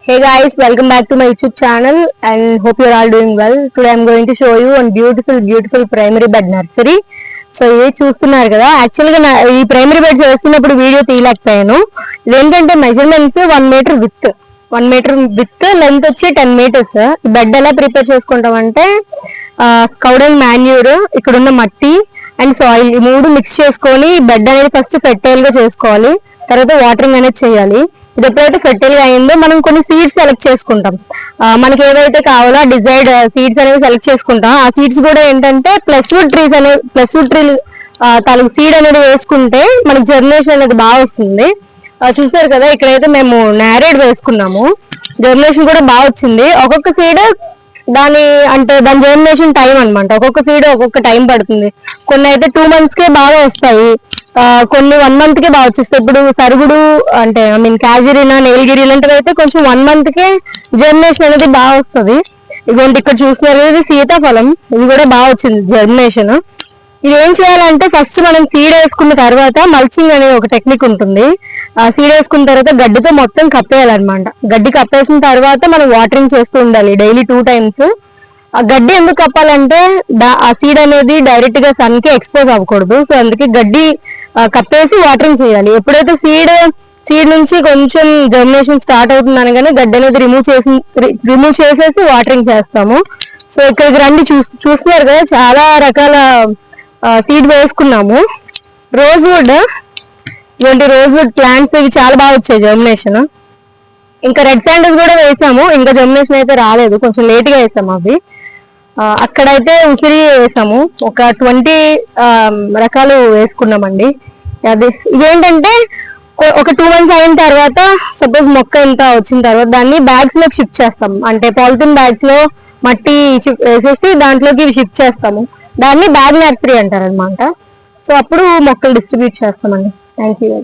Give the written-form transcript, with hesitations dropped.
Hey guys, welcome back to my YouTube channel and hope you are all doing well. Today I am going to show you one beautiful primary bed nursery. So ఇది చూస్తున్నారు కదా, యాక్చువల్గా ఈ primary beds వేస్తున్నప్పుడు video తీయలేకపోయాను. ఇదేంటంటే measurements 1 metre with length వచ్చి 10 metres. ఈ bed ఎలా ప్రిపేర్ చేసుకుంటామంటే కౌడంగ్ మాన్యూర్, ఇక్కడ ఉన్న మట్టి అండ్ సాయిల్ ఈ మూడు మిక్స్ చేసుకొని బెడ్ అనేది ఫస్ట్ ఫెర్టైల్ గా చేసుకోవాలి. తర్వాత వాటరింగ్ అనేది చేయాలి. ఇది ఎప్పుడైతే ఫెర్టైల్ గా అయిందో మనం కొన్ని సీడ్స్ సెలెక్ట్ చేసుకుంటాం. మనకి ఏవైతే కావాలో డిజైర్డ్ సీడ్స్ అనేవి సెలెక్ట్ చేసుకుంటాం. ఆ సీడ్స్ కూడా ఏంటంటే ప్లస్ వుడ్ ట్రీ తాలూకు సీడ్ అనేది వేసుకుంటే మనకి జర్మినేషన్ అనేది బాగా వస్తుంది. చూసారు కదా, ఇక్కడైతే మేము నేరేడ్ వేసుకున్నాము. జర్మినేషన్ కూడా బాగా వచ్చింది. ఒక్కొక్క సీడ్ దాని జర్మినేషన్ టైం అనమాట. ఒక్కొక్క సీడ్ ఒక్కొక్క టైం పడుతుంది. కొన్ని అయితే 2 months కే బాగా వస్తాయి, కొన్ని 1 month కే బాగా వచ్చేస్తాయి. ఇప్పుడు సరుగుడు అంటే క్యాజరీనా, నీలగిరి ఇలాంటివి అయితే కొంచెం 1 month కే జర్మినేషన్ అనేది బాగా వస్తుంది. ఇదిగోండి ఇక్కడ చూస్తున్నారు, ఇది సీతాఫలం, ఇది కూడా బాగా వచ్చింది జర్మినేషన్. ఇది ఏం చేయాలంటే ఫస్ట్ మనం సీడ్ వేసుకున్న తర్వాత మల్చింగ్ అనే ఒక టెక్నిక్ ఉంటుంది. సీడ్ వేసుకున్న తర్వాత గడ్డితో మొత్తం కప్పేయాలన్నమాట. గడ్డి కప్పేసిన తర్వాత మనం వాటరింగ్ చేస్తూ ఉండాలి డైలీ 2 times. ఆ గడ్డి ఎందుకు కప్పాలంటే ఆ సీడ్ అనేది డైరెక్ట్ గా సన్ కి ఎక్స్పోజ్ అవ్వకూడదు. సో అందుకే గడ్డి కప్పేసి వాటరింగ్ చేయాలి. ఎప్పుడైతే సీడ్ నుంచి కొంచెం జర్మినేషన్ స్టార్ట్ అవుతుంది అనగానే గడ్డి అనేది రిమూవ్ చేసేసి వాటరింగ్ చేస్తాము. సో ఇక్కడికి రండి, చూస్తున్నారు కదా చాలా రకాల సీడ్ వేసుకున్నాము. రోజ్వుడ్ ప్లాంట్స్ ఇవి చాలా బాగా వచ్చాయి జర్మినేషన్. ఇంకా రెడ్ శాండల్స్ కూడా వేసాము, ఇంకా జర్మినేషన్ అయితే రాలేదు, కొంచెం లేట్ గా వేసాము అవి. అక్కడైతే ఉసిరి వేసాము, ఒక 20 రకాలు వేసుకున్నామండి. ఇదేంటంటే ఒక 2 months అయిన తర్వాత సపోజ్ మొక్క ఎంత వచ్చిన తర్వాత దాన్ని బ్యాగ్స్ లోకి షిఫ్ట్ చేస్తాం. అంటే పాలిథిన్ బ్యాగ్స్ లో మట్టి వేసేసి దాంట్లోకి షిఫ్ట్ చేస్తాము. దాన్ని బ్యాగ్ నర్సరీ అంటారు అనమాట. సో అప్పుడు మొక్కలు డిస్ట్రిబ్యూట్ చేస్తామండి. Thank you.